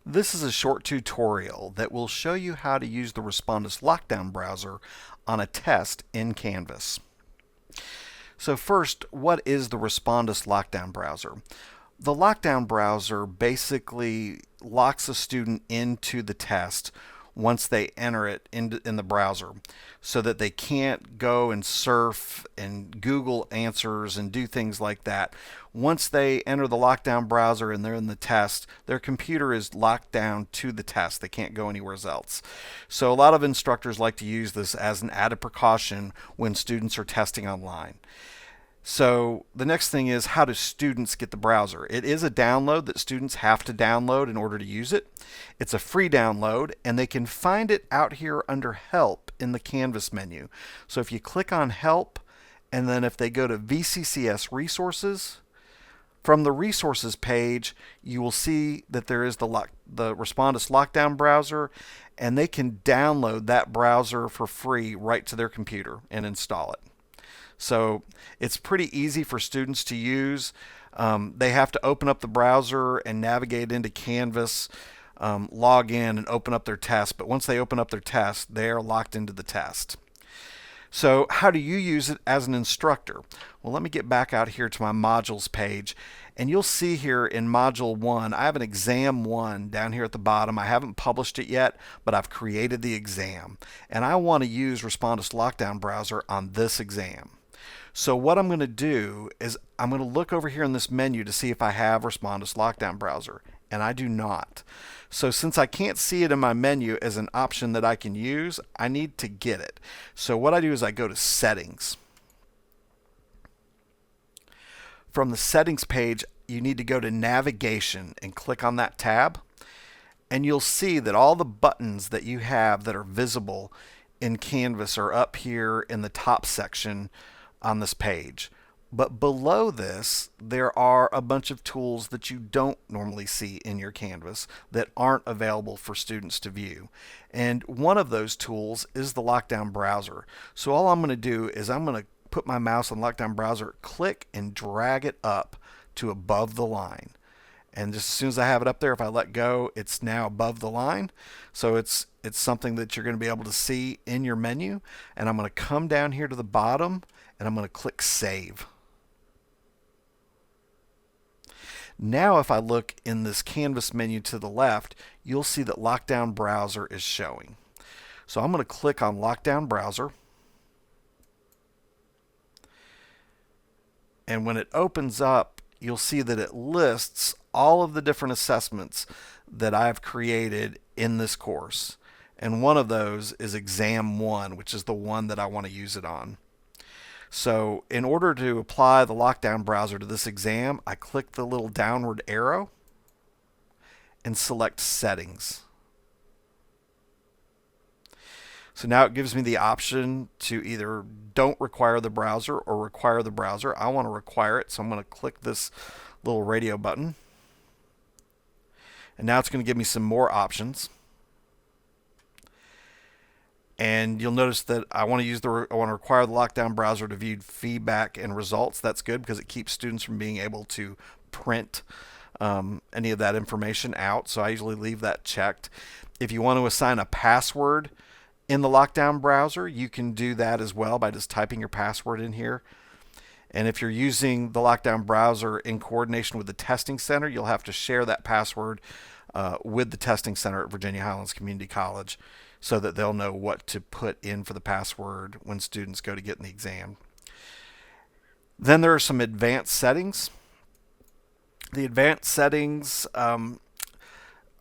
This is a short tutorial that will show you how to use the Respondus lockdown browser on a test in Canvas. So first, what is the Respondus lockdown browser? The lockdown browser basically locks a student into the test once they enter it in the browser so that they can't go and surf and Google answers and do things like that. Once they enter the lockdown browser and they're in the test, their computer is locked down to the test. They can't go anywhere else. So a lot of instructors like to use this as an added precaution when students are testing online. So the next thing is, how do students get the browser? It is a download that students have to download in order to use it. It's a free download, and they can find it out here under Help in the Canvas menu. So if you click on Help, and then if they go to VCCS Resources, from the Resources page, you will see that there is the Respondus Lockdown browser, and they can download that browser for free right to their computer and install it. So it's pretty easy for students to use. They have to open up the browser and navigate into Canvas, log in and open up their test. But once they open up their test, they are locked into the test. So how do you use it as an instructor? Well, let me get back out here to my modules page, and you'll see here in module 1, I have an exam 1 down here at the bottom. I haven't published it yet, but I've created the exam, and I want to use Respondus Lockdown Browser on this exam. So what I'm going to do is I'm going to look over here in this menu to see if I have Respondus Lockdown Browser, and I do not. So since I can't see it in my menu as an option that I can use, I need to get it. So what I do is I go to Settings. From the Settings page, you need to go to Navigation and click on that tab, and you'll see that all the buttons that you have that are visible in Canvas are up here in the top section on this page. But below this, there are a bunch of tools that you don't normally see in your Canvas that aren't available for students to view. And one of those tools is the Lockdown Browser. So all I'm going to do is I'm going to put my mouse on Lockdown Browser, click and drag it up to above the line. And just as soon as I have it up there, if I let go, it's now above the line. So it's something that you're going to be able to see in your menu. And I'm going to come down here to the bottom and I'm going to click Save. Now if I look in this Canvas menu to the left, you'll see that Lockdown Browser is showing. So I'm going to click on Lockdown Browser. And when it opens up, you'll see that it lists all of the different assessments that I've created in this course. And one of those is Exam 1, which is the one that I want to use it on. So in order to apply the Lockdown Browser to this exam, I click the little downward arrow and select Settings. So now it gives me the option to either don't require the browser or require the browser. I want to require it, so I'm going to click this little radio button. And now it's going to give me some more options. And you'll notice that I want to require the Lockdown Browser to view feedback and results. That's good because it keeps students from being able to print any of that information out. So I usually leave that checked. If you want to assign a password in the Lockdown Browser, you can do that as well by just typing your password in here. And if you're using the Lockdown Browser in coordination with the Testing Center, you'll have to share that password with the Testing Center at Virginia Highlands Community College so that they'll know what to put in for the password when students go to get in the exam. Then there are some advanced settings. The advanced settings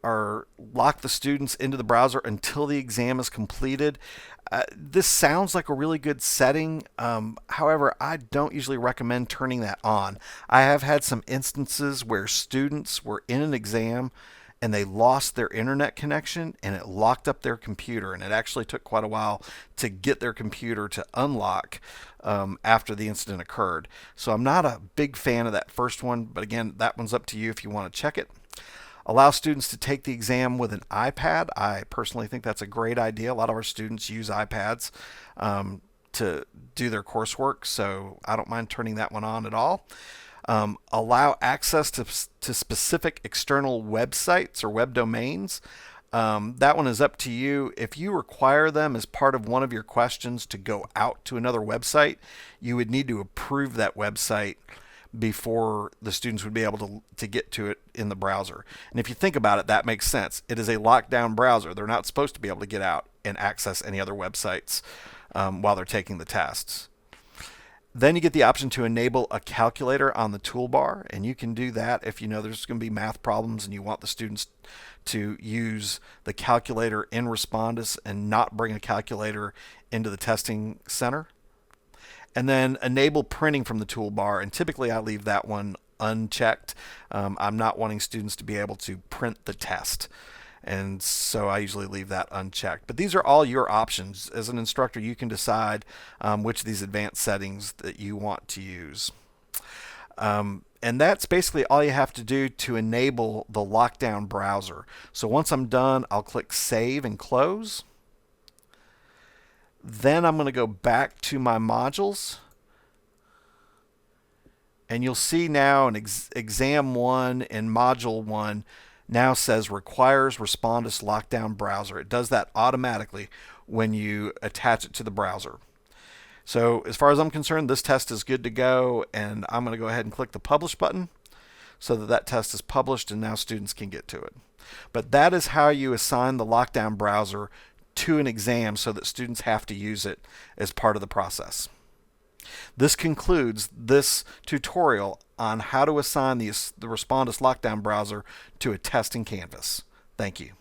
are lock the students into the browser until the exam is completed. This sounds like a really good setting. However, I don't usually recommend turning that on. I have had some instances where students were in an exam and they lost their internet connection and it locked up their computer, and it actually took quite a while to get their computer to unlock after the incident occurred. So I'm not a big fan of that first one, but again, that one's up to you if you want to check it. Allow students to take the exam with an iPad. I personally think that's a great idea. A lot of our students use iPads to do their coursework, so I don't mind turning that one on at all. Allow access to specific external websites or web domains. That one is up to you. If you require them as part of one of your questions to go out to another website, you would need to approve that website before the students would be able to get to it in the browser. And if you think about it, that makes sense. It is a lockdown browser. They're not supposed to be able to get out and access any other websites while they're taking the tests. Then you get the option to enable a calculator on the toolbar, and you can do that if you know there's going to be math problems and you want the students to use the calculator in Respondus and not bring a calculator into the testing center. And then enable printing from the toolbar, and typically I leave that one unchecked. I'm not wanting students to be able to print the test, and so I usually leave that unchecked. But these are all your options. As an instructor, you can decide which of these advanced settings that you want to use. And that's basically all you have to do to enable the lockdown browser. So once I'm done, I'll click Save and Close. Then I'm going to go back to my modules, and you'll see now in exam 1 and module 1 now says requires Respondus lockdown browser. It does that automatically when you attach it to the browser. So as far as I'm concerned, this test is good to go, and I'm going to go ahead and click the publish button so that test is published and now students can get to it. But that is how you assign the lockdown browser to an exam so that students have to use it as part of the process. This concludes this tutorial on how to assign the Respondus lockdown browser to a test in Canvas. Thank you.